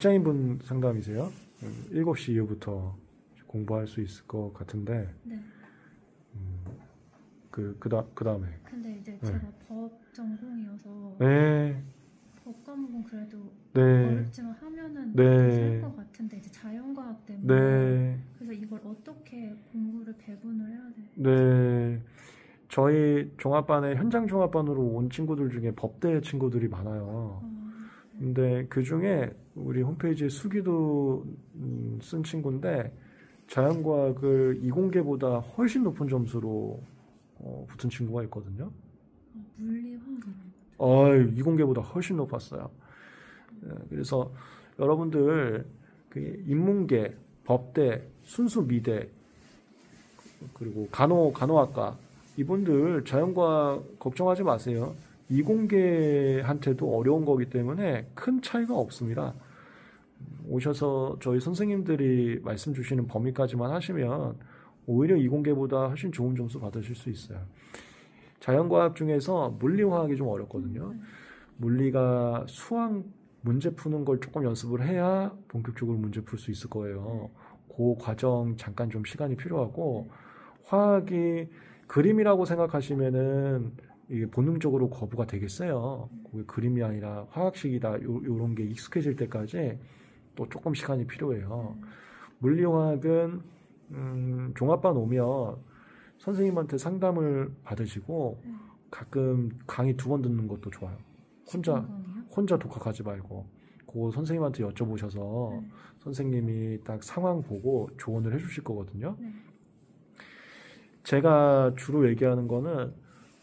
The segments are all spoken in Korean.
직장인분 상담이세요? 7시 이후부터 공부할 수 있을 것 같은데. 네. 그 다음에. 근데 이제 제가 법 전공이어서 네. 법 과목은 그래도 네. 어렵지만 하면은 네. 될 것 같은데 이제 자연과학 때문에. 네. 그래서 이걸 어떻게 공부를 배분을 해야 돼요? 네. 저희 종합반에 현장 종합반으로 온 친구들 중에 법대 친구들이 많아요. 근데 그 중에 우리 홈페이지에 수기도 쓴 친구인데 자연과학을 이공계보다 훨씬 높은 점수로 붙은 친구가 있거든요. 물리, 환경. 이공계보다 훨씬 높았어요. 그래서 여러분들 그 인문계, 법대, 순수 미대, 그리고 간호학과 이분들 자연과학 걱정하지 마세요. 이공계한테도 어려운 거기 때문에 큰 차이가 없습니다. 오셔서 저희 선생님들이 말씀 주시는 범위까지만 하시면 오히려 이공계보다 훨씬 좋은 점수 받으실 수 있어요. 자연과학 중에서 물리화학이 좀 어렵거든요. 물리가 수학 문제 푸는 걸 조금 연습을 해야 본격적으로 문제 풀 수 있을 거예요. 그 과정 잠깐 좀 시간이 필요하고, 화학이 그림이라고 생각하시면은 이게 본능적으로 거부가 되게 세요. 그게 그림이 아니라 화학식이다 요런 게 익숙해질 때까지 또 조금 시간이 필요해요. 물리화학은 종합반 오면 선생님한테 상담을 받으시고 가끔 강의 2번 듣는 것도 좋아요. 혼자 독학하지 말고 그거 선생님한테 여쭤보셔서 선생님이 딱 상황 보고 조언을 해주실 거거든요. 제가 주로 얘기하는 거는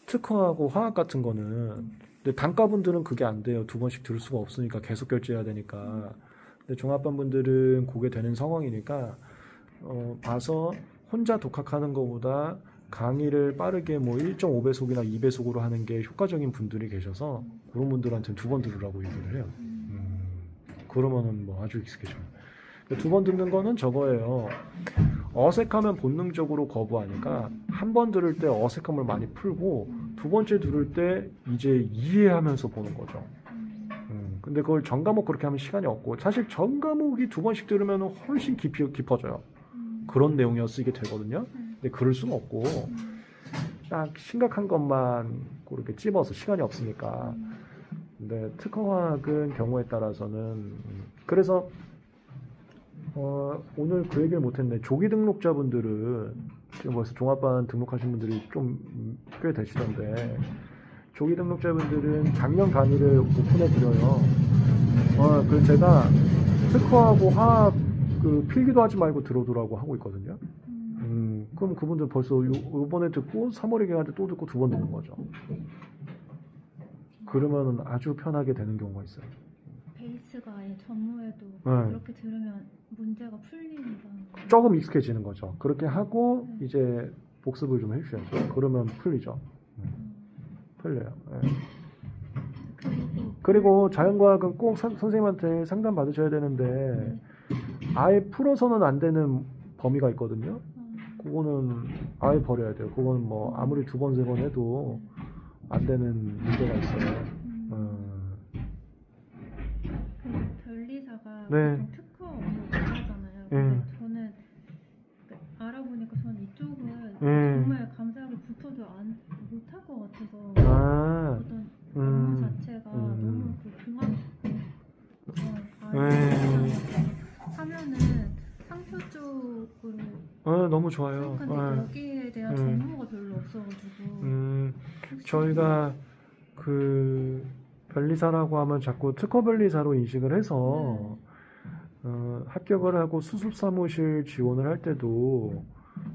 특허하고 화학 같은 거는, 근데 단과분들은 그게 안 돼요. 2번씩 들을 수가 없으니까 계속 결제해야 되니까. 근데 종합반 분들은 그게 되는 상황이니까 봐서 혼자 독학하는 것보다 강의를 빠르게 뭐 1.5배속이나 2배속으로 하는 게 효과적인 분들이 계셔서 그런 분들한테는 2번 들으라고 얘기를 해요. 그러면은 뭐 아주 익숙해져요. 2번 듣는 거는 저거예요. 어색하면 본능적으로 거부하니까 한 번 들을 때 어색함을 많이 풀고 2번째 들을 때 이제 이해하면서 보는 거죠. 근데 그걸 전 과목 그렇게 하면 시간이 없고, 사실 전 과목이 2번씩 들으면 훨씬 깊어져요. 그런 내용이었으게 되거든요. 근데 그럴 수는 없고 딱 심각한 것만 그렇게 찝어서 시간이 없으니까. 근데 특허화학은 경우에 따라서는 그래서 오늘 그 얘기를 못했네. 조기 등록자분들은 지금 벌써 종합반 등록하신 분들이 좀 꽤 되시던데, 조기 등록자분들은 작년 강의를 오픈해 드려요. 그래서 제가 특허하고 화학 그 필기도 하지 말고 들어두라고 하고 있거든요. 그럼 그분들 벌써 이번에 듣고 3월에 걔한테 또 듣고 2번 듣는 거죠. 그러면 아주 편하게 되는 경우가 있어요. 베이스가 아예 전무해도 이렇게 들으면 문제가 풀리는 거예요. 조금 익숙해지는 거죠. 그렇게 하고 이제 복습을 좀 해주셔야죠. 그러면 풀리죠. 풀려요. 그리고 자연과학은 꼭 선생님한테 상담 받으셔야 되는데 아예 풀어서는 안 되는 범위가 있거든요. 그거는 아예 버려야 돼요. 그거는 뭐 아무리 2번, 3번 해도 안 되는 문제가 있어요. 변리사가 네. 보통 특허 업무를 하잖아요. 근데 저는 알아보니까 저는 이쪽은 정말 감사하게 붙어도 못할 것 같아서 어떤 업무 자체가 너무 그 종합 하면은 상표 쪽으로 너무 좋아요. 근데 여기에 대한 정보가 별로 없어가지고 저희가 그 변리사라고 하면 자꾸 특허 변리사로 인식을 해서 합격을 하고 수습사무실 지원을 할 때도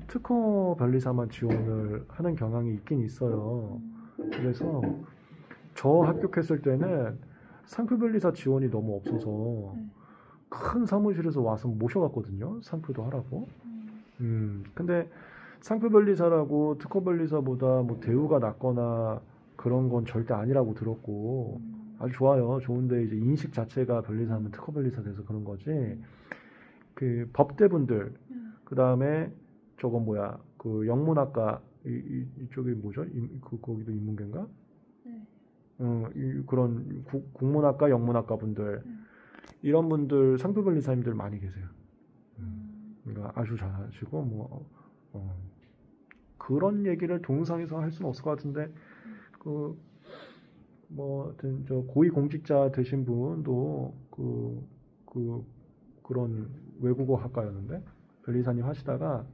특허 변리사만 지원을 하는 경향이 있긴 있어요. 그래서 저 합격했을 때는 상표 변리사 지원이 너무 없어서 큰 사무실에서 와서 모셔갔거든요. 상표도 하라고. 근데 상표 변리사라고 특허 변리사보다 뭐 대우가 낮거나 그런 건 절대 아니라고 들었고, 아주 좋아요. 좋은데 이제 인식 자체가 변리사면 특허 변리사 돼서 그런 거지. 그 법대분들, 그 다음에 저거 뭐야, 그 영문학과 이쪽이 뭐죠? 거기도 인문계인가? 그런 국문학과, 영문학과 분들, 이런 분들 상표 변리사님들 많이 계세요. 그러니까 아주 잘하시고 뭐 그런 얘기를 동영상에서 할 수는 없을 것 같은데 뭐 저 고위 공직자 되신 분도 그런 외국어 학과였는데 변리사님 하시다가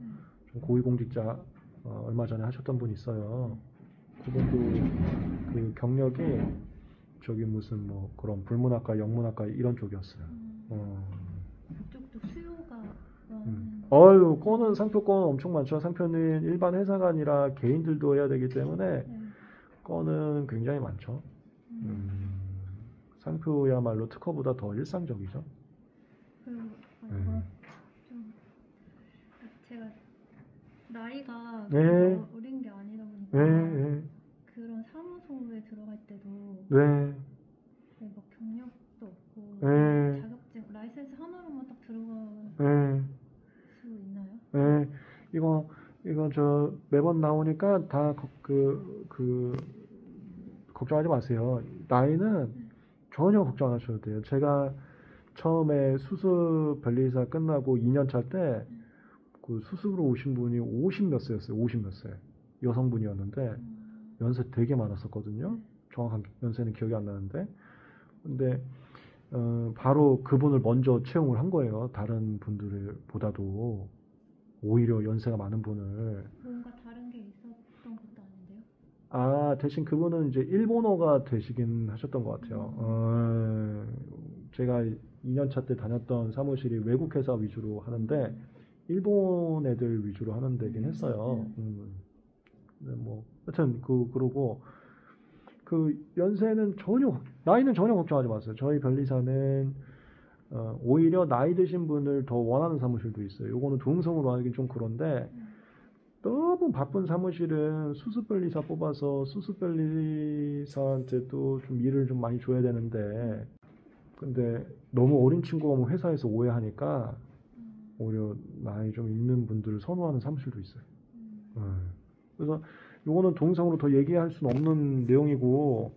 좀 고위 공직자 얼마 전에 하셨던 분이 있어요. 그분도 그 경력이 저기 무슨 뭐 그런 불문학과, 영문학과 이런 쪽이었어요. 그쪽도 수요가 건은 상표권 엄청 많죠. 상표는 일반 회사가 아니라 개인들도 해야 되기 때문에 건은 굉장히 많죠. 상표야말로 특허보다 더 일상적이죠. 그리고 좀 제가 나이가 어린 게 아니다 보니까 그런 사무소에 들어갈 때도 막 경력도 없고 자격증 라이센스 하나로만 딱 들어갈 수 있나요? 이거 저 매번 나오니까 다 걱정하지 마세요. 나이는 전혀 걱정 안 하셔도 돼요. 제가 처음에 수습 변리사 끝나고 2년차 때 그 수습으로 오신 분이 50 몇 세였어요. 50 몇 세. 여성분이었는데 연세 되게 많았었거든요. 정확한 연세는 기억이 안 나는데. 근데 바로 그분을 먼저 채용을 한 거예요. 다른 분들보다도 오히려 연세가 많은 분을. 뭔가 다른 게 있었던 것도 아닌데요? 대신 그분은 이제 일본어가 되시긴 하셨던 것 같아요. 제가 2년차 때 다녔던 사무실이 외국 회사 위주로 하는데 일본 애들 위주로 하는 데긴 했어요. 근데 뭐 하여튼 그러고 연세는 나이는 전혀 걱정하지 마세요. 저희 변리사는 오히려 나이 드신 분을 더 원하는 사무실도 있어요. 요거는 동성으로 하긴 좀 그런데 너무 바쁜 사무실은 수습 변리사 뽑아서 수습 변리사한테도 좀 일을 좀 많이 줘야 되는데 근데 너무 어린 친구가 오면 회사에서 오해하니까 오히려 나이 좀 있는 분들을 선호하는 사무실도 있어요. 그래서 요거는 동영상으로 더 얘기할 수는 없는 내용이고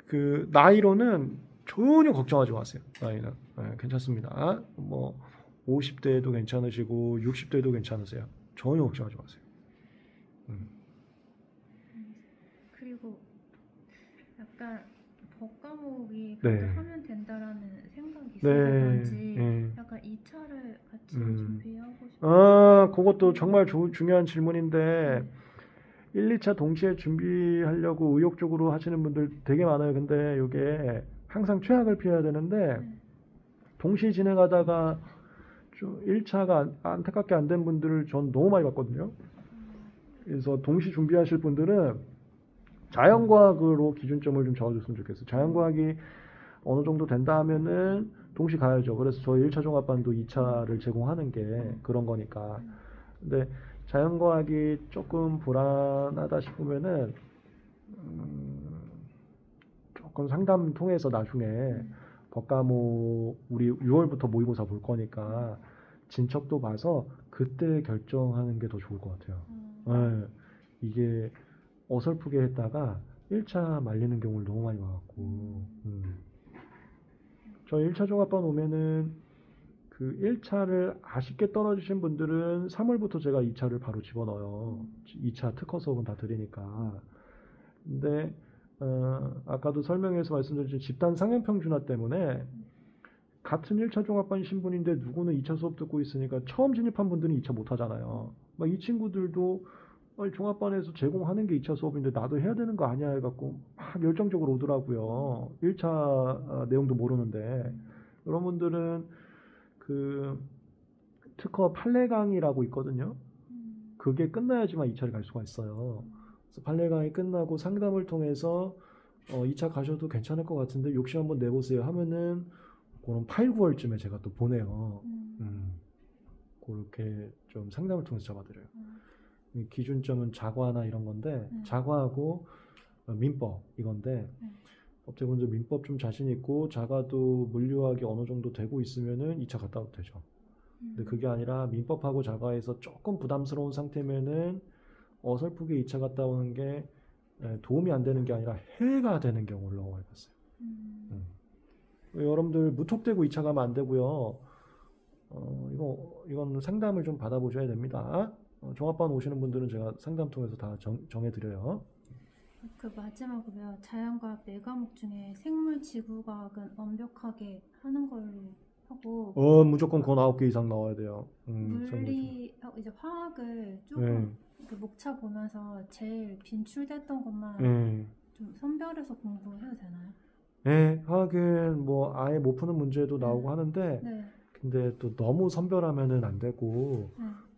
그 나이로는 전혀 걱정하지 마세요. 나이는 괜찮습니다. 뭐 50대에도 괜찮으시고 60대에도 괜찮으세요. 전혀 걱정하지 마세요. 그리고 약간 법과목이 하면 된다라는 생각이 있어서 그런지 약간 2차를 같이 준비하고 싶어요. 그것도 정말 중요한 질문인데 1, 2차 동시에 준비하려고 의욕적으로 하시는 분들 되게 많아요. 근데 이게 항상 최악을 피해야 되는데 동시에 진행하다가 좀 1차가 안타깝게 안 된 분들을 전 너무 많이 봤거든요. 그래서 동시 준비하실 분들은 자연과학으로 기준점을 좀 적어줬으면 좋겠어요. 자연과학이 어느 정도 된다 하면은 동시 가야죠. 그래서 저희 1차 종합반도 2차를 제공하는 게 그런 거니까. 근데 자연과학이 조금 불안하다 싶으면은 조금 상담 통해서 나중에 법과목 우리 6월부터 모의고사 볼 거니까 진척도 봐서 그때 결정하는 게 더 좋을 것 같아요. 이게 어설프게 했다가 1차 말리는 경우를 너무 많이 봐갖고 저 1차 종합반 오면은 그 1차를 아쉽게 떨어지신 분들은 3월부터 제가 2차를 바로 집어넣어요. 2차 특허 수업은 다 드리니까. 근데 아까도 설명해서 말씀드린 집단 상향평준화 때문에 같은 1차 종합반 신분인데 누구는 2차 수업 듣고 있으니까 처음 진입한 분들은 2차 못 하잖아요. 막 이 친구들도 종합반에서 제공하는 게 2차 수업인데 나도 해야 되는 거 아니야 해갖고 막 열정적으로 오더라고요. 1차 내용도 모르는데. 이런 분들은 그 특허 판례강의라고 있거든요. 그게 끝나야지만 2차를 갈 수가 있어요. 그래서 판례강의 끝나고 상담을 통해서 2차 가셔도 괜찮을 것 같은데 욕심 한번 내보세요 하면은 그런 8, 9월쯤에 제가 또 보내요. 그렇게 좀 상담을 통해서 잡아드려요. 기준점은 자과나 이런 건데 자과하고 민법 이건데 법제본적 민법 좀 자신 있고 자과도 물류학이 어느 정도 되고 있으면은 2차 갔다 와도 되죠. 근데 그게 아니라 민법하고 자과에서 조금 부담스러운 상태면은 어설프게 2차 갔다 오는 게 도움이 안 되는 게 아니라 해가 되는 경우를 너무 많이 봤어요. 여러분들 무턱대고 2차 가면 안 되고요. 이건 상담을 좀 받아보셔야 됩니다. 종합반 오시는 분들은 제가 상담 통해서 다 정해드려요. 그 마지막으로요. 자연과학 4과목 중에 생물 지구과학은 완벽하게 하는 걸로 하고 무조건 건 9개 이상 나와야 돼요. 물리 이제 화학을 조금 그 목차 보면서 제일 빈출됐던 것만 좀 선별해서 공부해도 되나요? 네, 화학은 뭐 아예 못 푸는 문제도 나오고 하는데 네. 근데 또 너무 선별하면은 안 되고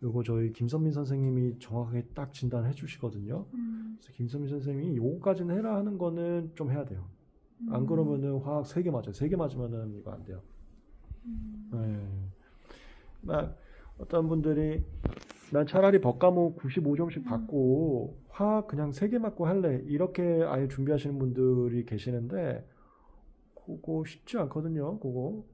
요거 저희 김선민 선생님이 정확하게 딱 진단해 주시거든요. 그래서 김선민 선생님이 요거까지는 해라 하는 거는 좀 해야 돼요. 안 그러면은 화학 3개 맞아요. 3개 맞으면은 이거 안 돼요. 네. 막 어떤 분들이 난 차라리 법과목 95점씩 받고 화학 그냥 3개 맞고 할래 이렇게 아예 준비하시는 분들이 계시는데 그거 쉽지 않거든요. 그거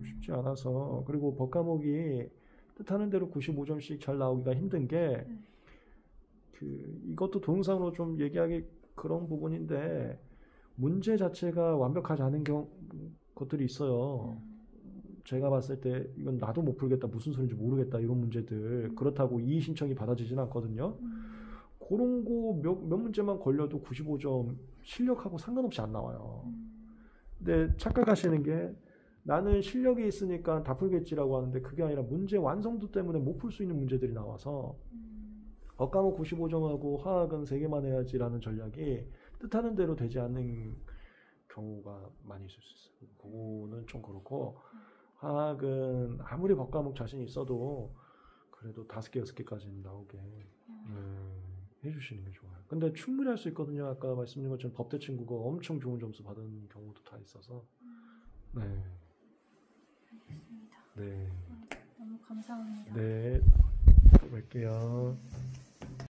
쉽지 않아서 그리고 법과목이 뜻하는 대로 95점씩 잘 나오기가 힘든 게 이것도 동영상으로 좀 얘기하기 그런 부분인데 문제 자체가 완벽하지 않은 것들이 있어요. 제가 봤을 때 이건 나도 못 풀겠다 무슨 소리인지 모르겠다 이런 문제들 그렇다고 이의 신청이 받아지진 않거든요. 그런 거 몇 문제만 걸려도 95점 실력하고 상관없이 안 나와요. 근데 착각하시는 게 나는 실력이 있으니까 다 풀겠지라고 하는데 그게 아니라 문제 완성도 때문에 못 풀 수 있는 문제들이 나와서 법과목 95점하고 화학은 3개만 해야지라는 전략이 뜻하는 대로 되지 않는 경우가 많이 있을 수 있어요. 그거는 좀 그렇고 화학은 아무리 법과목 자신 있어도 그래도 5개, 6개까지는 나오게 해주시는 게 좋아요. 근데 충분히 할 수 있거든요. 아까 말씀드린 것처럼 법대 친구가 엄청 좋은 점수 받은 경우도 다 있어서 네. 알겠습니다. 네. 너무 감사합니다. 네. 또 뵐게요.